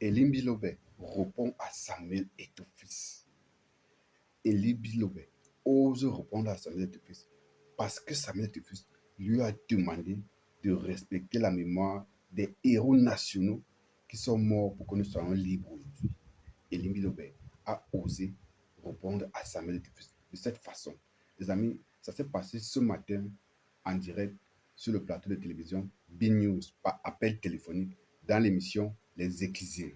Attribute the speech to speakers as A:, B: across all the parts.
A: Elie Bilobe répond à Samuel Eto'o-Fils. Elie Bilobe ose répondre à Samuel Eto'o-Fils parce que Samuel Eto'o-Fils lui a demandé de respecter la mémoire des héros nationaux qui sont morts pour que nous soyons libres aujourd'hui. Elie Bilobe a osé répondre à Samuel Eto'o-Fils de cette façon. Les amis, ça s'est passé ce matin en direct sur le plateau de télévision B-News par appel téléphonique dans l'émission Les Éclisiers.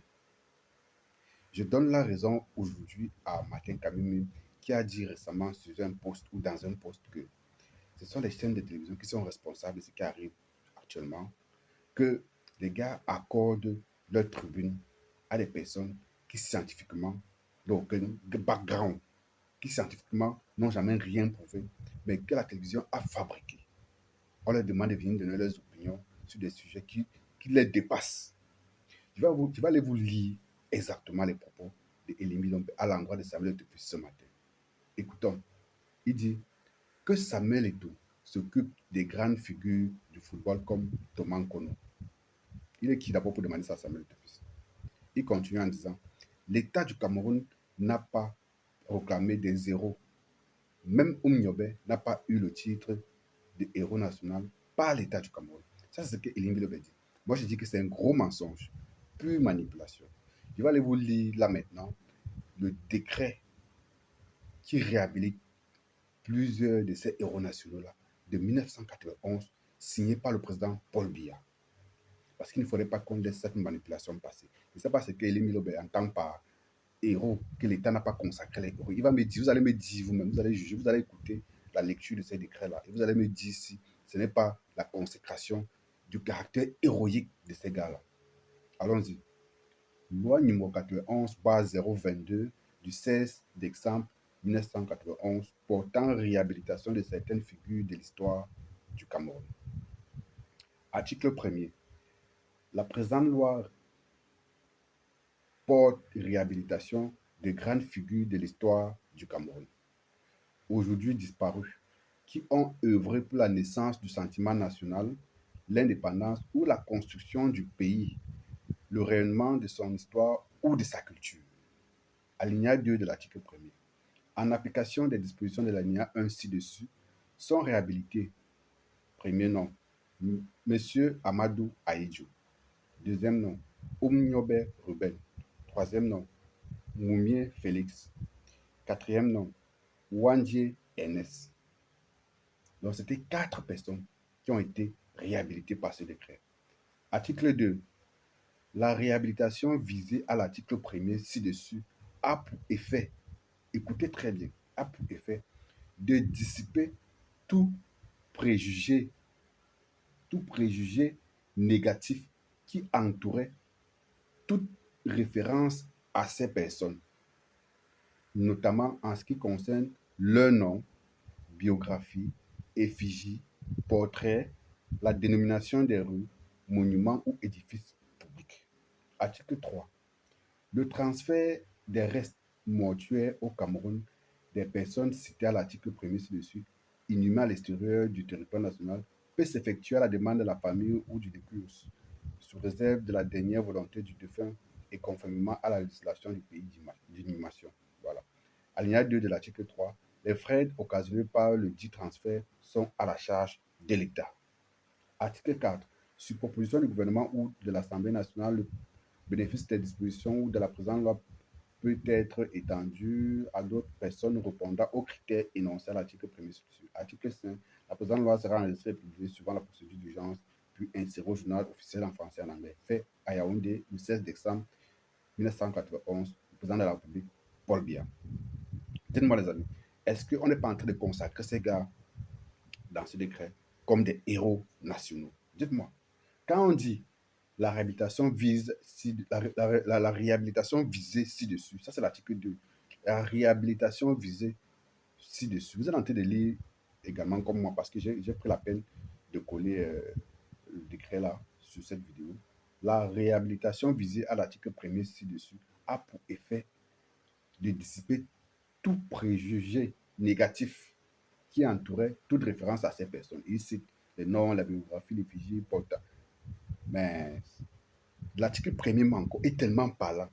A: Je donne la raison aujourd'hui à Martin Kamimi qui a dit récemment sur un post ou dans un post que ce sont les chaînes de télévision qui sont responsables de ce qui arrive actuellement, que les gars accordent leur tribune à des personnes qui scientifiquement n'ont aucun background, qui scientifiquement n'ont jamais rien prouvé, mais que la télévision a fabriqué. On leur demande de venir donner leurs opinions sur des sujets qui les dépassent. Je vais aller vous lire exactement les propos de Elie Lombe à l'endroit de Samuel Eto'o ce matin. Écoutons, il dit que Samuel Eto'o s'occupe des grandes figures du football comme Thomas Kono. Il est qui d'abord pour demander ça à Samuel Eto'o? Il continue en disant l'État du Cameroun n'a pas proclamé des héros. Même Nyobe n'a pas eu le titre de héros national par l'État du Cameroun. Ça, c'est ce que Elie Bilobe dit. Moi, je dis que c'est un gros mensonge, pure manipulation. Je vais aller vous lire là maintenant le décret qui réhabilite plusieurs de ces héros nationaux-là de 1991, signé par le président Paul Biya. Parce qu'il ne faudrait pas qu'on laisse cette manipulation passer. Je ne sais pas ce qu'Elie Bilobe entend par héros, que l'État n'a pas consacré les héros. Il va me dire, vous allez me dire vous-même, vous allez juger, vous allez écouter la lecture de ces décrets-là et vous allez me dire si ce n'est pas la consécration du caractère héroïque de ces gars-là. Allons-y. Loi numéro 91/022 du 16 décembre 1991 portant réhabilitation de certaines figures de l'histoire du Cameroun. Article 1er. La présente loi porte réhabilitation de grandes figures de l'histoire du Cameroun, aujourd'hui disparues, qui ont œuvré pour la naissance du sentiment national, l'indépendance ou la construction du pays, le rayonnement de son histoire ou de sa culture. Alinéa 2 de l'article 1er. En application des dispositions de l'alinéa 1 ci-dessus, sont réhabilités. Premier nom, Monsieur Amadou Aïdjo. Deuxième nom, Oumniobe Ruben. Troisième nom, Moumie Félix. Quatrième nom, Wandje Ernest. Donc, c'était 4 personnes qui ont été réhabilitées par ce décret. Article 2. La réhabilitation visée à l'article 1er ci-dessus a pour effet, écoutez très bien, a pour effet de dissiper tout préjugé, tout préjugé négatif qui entourait toute référence à ces personnes, notamment en ce qui concerne leur nom, biographie, effigie, portrait, la dénomination des rues, monuments ou édifices publics. Article 3. Le transfert des restes mortuaires au Cameroun des personnes citées à l'article 1er ci-dessus, inhumées à l'extérieur du territoire national, peut s'effectuer à la demande de la famille ou du défunt, sous réserve de la dernière volonté du défunt et conformément à la législation du pays d'inhumation. Voilà. Alinéa 2 de l'article 3. Les frais occasionnés par le dit transfert sont à la charge de l'État. Article 4. Sur proposition du gouvernement ou de l'Assemblée nationale, le bénéfice des dispositions ou de la présente loi peut être étendu à d'autres personnes répondant aux critères énoncés à l'article 1er. Article 5. La présente loi sera enregistrée et publiée suivant la procédure d'urgence, puis insérée au journal officiel en français et en anglais. Fait à Yaoundé le 16 décembre 1991, le président de la République, Paul Biya. Dites-moi les amis, est-ce qu'on n'est pas en train de consacrer ces gars dans ce décret comme des héros nationaux? Dites-moi. Quand on dit la réhabilitation vise la réhabilitation visée ci-dessus, ça c'est l'article 2. La réhabilitation visée ci-dessus. Vous êtes en train de lire également comme moi parce que j'ai pris la peine de coller le décret là sur cette vidéo. La réhabilitation visée à l'article 1er ci-dessus a pour effet de dissiper tout préjugé négatif qui entourait toute référence à ces personnes. Il cite les noms, la biographie, l'effigie, porte. Mais L'article premier manquant est tellement parlant.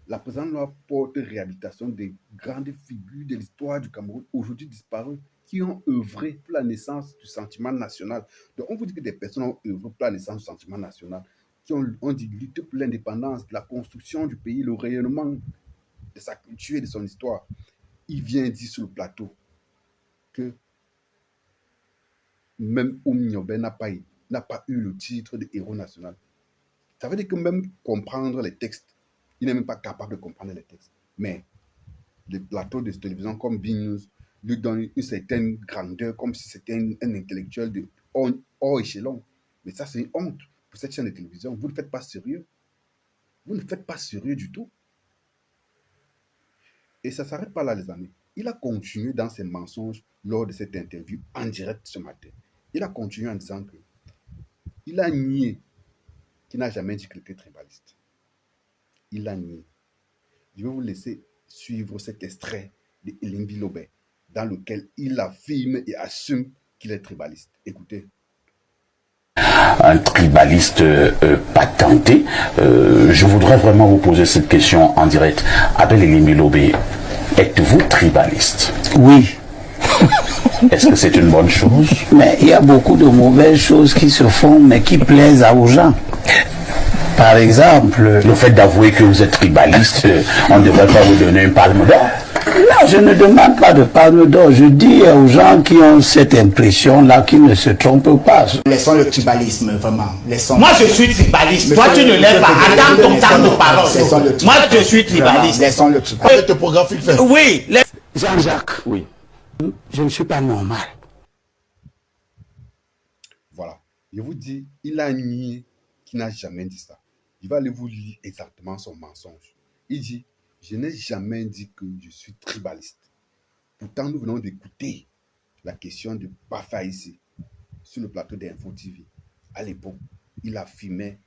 A: La présente loi porte réhabilitation des grandes figures de l'histoire du Cameroun, aujourd'hui disparues, qui ont œuvré pour la naissance du sentiment national. Donc, on vous dit que des personnes ont œuvré pour la naissance du sentiment national, qui ont dit lutter pour l'indépendance, la construction du pays, le rayonnement de sa culture et de son histoire. Il vient dire sur le plateau que même Oumniobé n'a pas eu le titre de héros national. Ça veut dire que même comprendre les textes, il n'est même pas capable de comprendre les textes. Mais les plateaux de télévision comme B-News lui donnent une certaine grandeur, comme si c'était un intellectuel de hors échelon. Mais ça, c'est une honte pour cette chaîne de télévision. Vous ne faites pas sérieux. Vous ne faites pas sérieux du tout. Et ça ne s'arrête pas là, les amis. Il a continué dans ses mensonges lors de cette interview en direct ce matin. Il a continué en disant que il a nié qu'il n'a jamais dit qu'il était tribaliste. Il a nié. Je vais vous laisser suivre cet extrait de Elimbi Lobé, dans lequel il affirme et assume qu'il est tribaliste. Écoutez.
B: Un tribaliste patenté. Je voudrais vraiment vous poser cette question en direct. Abel Elimbi Lobé, êtes-vous tribaliste?
C: Oui.
B: Est-ce que c'est une bonne chose?
C: Mais il y a beaucoup de mauvaises choses qui se font, mais qui plaisent aux gens. Par exemple,
B: le fait d'avouer que vous êtes tribaliste, on ne devrait pas vous donner une palme d'or?
C: Non, je ne demande pas de palme d'or. Je dis aux gens qui ont cette impression-là qu'ils ne se trompent pas.
D: Laissons le tribalisme, vraiment.
E: Moi, je suis tribaliste. Toi, tu ne l'es pas. Attends ton temps de parole. Moi, je suis tribaliste.
D: Laissons le tribalisme. Topographique fait.
E: Oui.
C: Jean-Jacques, oui. Je ne suis pas normal.
A: Voilà. Je vous dis, il a nié qu'il n'a jamais dit ça. Je vais aller vous lire exactement son mensonge. Il dit, je n'ai jamais dit que je suis tribaliste. Pourtant, nous venons d'écouter la question de Bafa ici, sur le plateau d'Info TV. À l'époque, il affirmait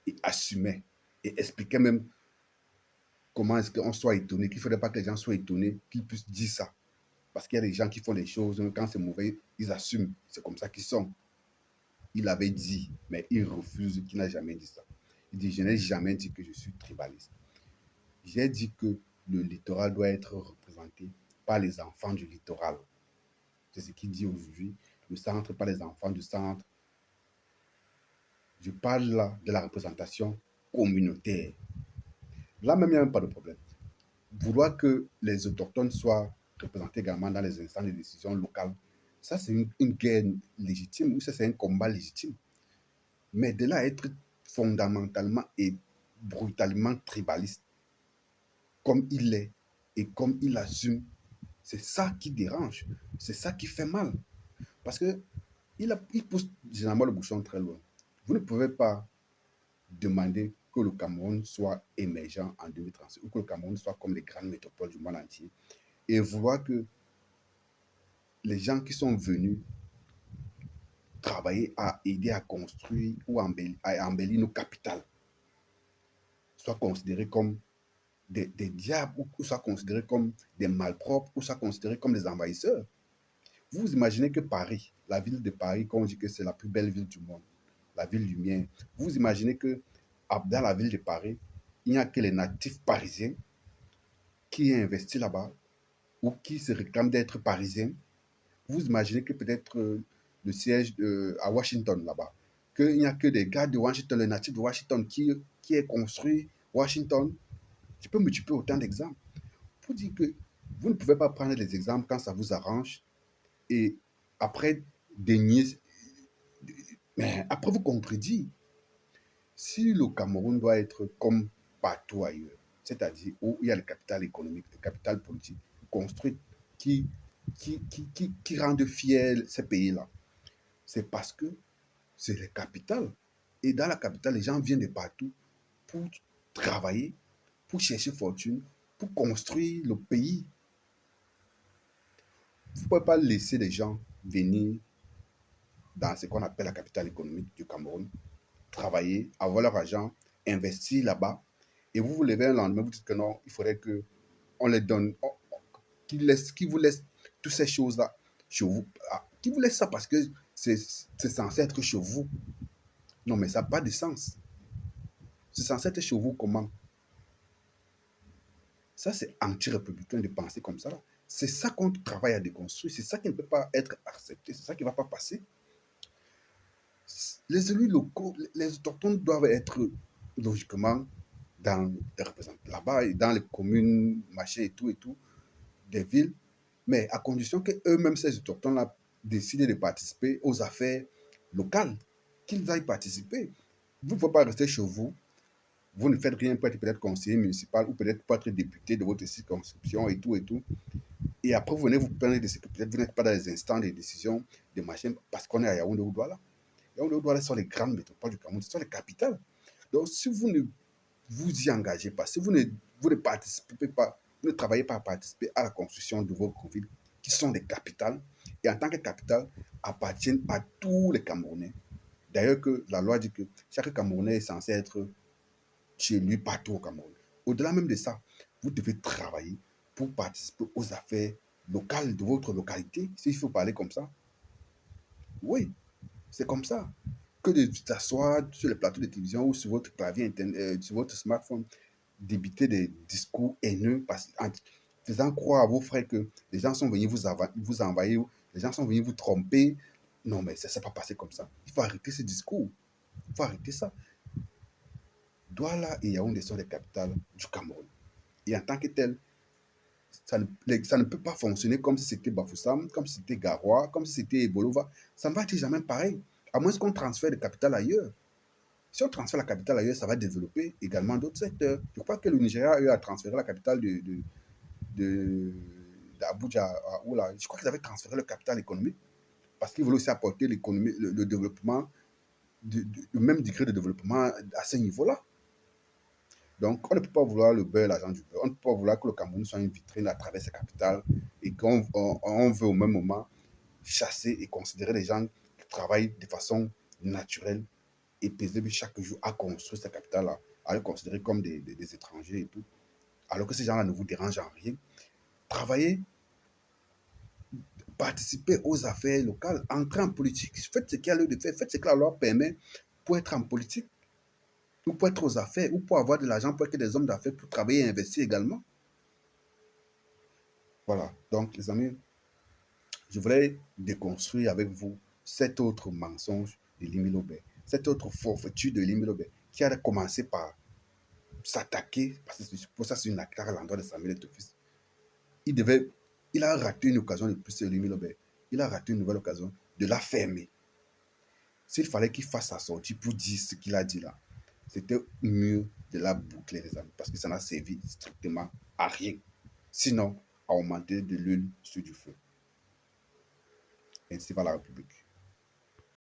A: et assumait et expliquait même comment est-ce qu'on soit étonné, qu'il ne faudrait pas que les gens soient étonnés qu'ils puissent dire ça. Parce qu'il y a des gens qui font des choses, quand c'est mauvais, ils assument. C'est comme ça qu'ils sont. Il avait dit, mais il refuse qu'il n'a jamais dit ça. Il dit, je n'ai jamais dit que je suis tribaliste. J'ai dit que le littoral doit être représenté par les enfants du littoral. C'est ce qu'il dit aujourd'hui. Le centre par les enfants du centre. Je parle là de la représentation communautaire. Là même, il n'y a même pas de problème. Vouloir que les autochtones soient représentés également dans les instances de décision locales, ça c'est une guerre légitime, ou ça c'est un combat légitime. Mais de là à être fondamentalement et brutalement tribaliste, comme il est et comme il assume, c'est ça qui dérange, c'est ça qui fait mal. Parce que il pousse généralement le bouchon très loin. Vous ne pouvez pas demander que le Cameroun soit émergent en 2036 ou que le Cameroun soit comme les grandes métropoles du monde entier et vouloir que les gens qui sont venus travailler à aider à construire ou à embellir nos capitales soient considérés comme des diables ou soient considérés comme des malpropres ou soient considérés comme des envahisseurs. Vous imaginez que Paris, la ville de Paris, quand on dit que c'est la plus belle ville du monde, la ville lumière, vous imaginez que dans la ville de Paris, il n'y a que les natifs parisiens qui ont investi là-bas ou qui se réclament d'être parisiens. Vous imaginez que peut-être le siège à Washington là-bas, qu'il n'y a que des gars de Washington, les natifs de Washington qui est construit Washington. Je peux multiplier autant d'exemples pour dire que vous ne pouvez pas prendre les exemples quand ça vous arrange et après dénier, mais après vous contredire. Si le Cameroun doit être comme partout ailleurs, c'est-à-dire où il y a le capital économique, le capital politique construit qui rendent fiers ces pays-là, c'est parce que c'est la capitale. Et dans la capitale, les gens viennent de partout pour travailler, pour chercher fortune, pour construire le pays. Vous ne pouvez pas laisser les gens venir dans ce qu'on appelle la capitale économique du Cameroun, travailler, avoir leur argent, investir là-bas, et vous vous levez un lendemain, vous dites que non, il faudrait qu'on les donne, qu'ils vous laissent toutes ces choses-là chez vous, qu'ils vous laissent ça parce que c'est censé être chez vous. Non, mais ça n'a pas de sens. C'est censé être chez vous comment? Ça, c'est anti-républicain de penser comme ça. C'est ça qu'on travaille à déconstruire. C'est ça qui ne peut pas être accepté. C'est ça qui ne va pas passer. Les élus locaux, les autochtones doivent être logiquement dans là-bas, dans les communes, machin et tout, des villes, mais à condition qu'eux-mêmes, ces autochtones-là, décident de participer aux affaires locales, qu'ils aillent participer. Vous ne pouvez pas rester chez vous, vous ne faites rien pour être peut-être conseiller municipal ou peut-être pour être député de votre circonscription et tout et tout. Et après, vous venez vous plaindre de ce que peut-être vous n'êtes pas dans les instants de décision, de machin, parce qu'on est à Yaoundé ou Douala. Yaoundé ou Douala sont les grandes métropoles du Cameroun, ce sont les capitales. Donc, si vous ne vous y engagez pas, si vous ne participez pas, vous ne travaillez pas à participer à la construction de vos villes, qui sont des capitales, et en tant que capitales, appartiennent à tous les Camerounais. D'ailleurs, que la loi dit que chaque Camerounais est censé être chez lui partout au Cameroun. Au-delà même de ça, vous devez travailler pour participer aux affaires locales de votre localité, s'il faut parler comme ça. Oui, c'est comme ça. Que de s'asseoir sur les plateaux de télévision ou sur votre clavier internet, sur votre smartphone, débiter des discours haineux en faisant croire à vos frères que les gens sont venus vous envahir, les gens sont venus vous tromper. Non, mais ça ne s'est pas passé comme ça. Il faut arrêter ce discours. Il faut arrêter ça. Douala et Yaoundé sont les capitales du Cameroun. Et en tant que tel, ça ne peut pas fonctionner comme si c'était Bafoussam, comme si c'était Garoua, comme si c'était Bolova. Ça ne va être jamais pareil, à moins qu'on transfère la capitale ailleurs. Si on transfère la capitale ailleurs, ça va développer également d'autres secteurs. Je crois que le Nigeria a eu à transférer la capitale d'Abuja, je crois qu'ils avaient transféré le capital économique parce qu'ils voulaient aussi apporter l'économie, le développement, le même degré de développement à ce niveau-là. Donc, on ne peut pas vouloir le beurre, l'argent du beurre. On ne peut pas vouloir que le Cameroun soit une vitrine à travers ses capitales et qu'on veut au même moment chasser et considérer les gens qui travaillent de façon naturelle et paisible chaque jour à construire cette capitale-là, à les considérer comme des étrangers et tout, alors que ces gens-là ne vous dérangent en rien. Travaillez, participez aux affaires locales, entrez en politique, faites ce qu'il y a lieu de faire, faites ce que la loi permet pour être en politique, ou pour être aux affaires, ou pour avoir de l'argent, pour être des hommes d'affaires, pour travailler et investir également. Voilà, donc les amis, je voulais déconstruire avec vous cet autre mensonge de Limi Lobé, cette autre forfaiture de Limi Lobé, qui a commencé par s'attaquer, parce que pour ça c'est une attaque à l'endroit de Samuel Eto'o-Fils. Il a raté une occasion de plus, Limi Lobé. Il a raté une nouvelle occasion de la fermer. S'il fallait qu'il fasse sa sortie pour dire ce qu'il a dit là, c'était mieux de la boucler, les amis, parce que ça n'a servi strictement à rien. Sinon, à augmenter de l'huile sur du feu. Ainsi va la République.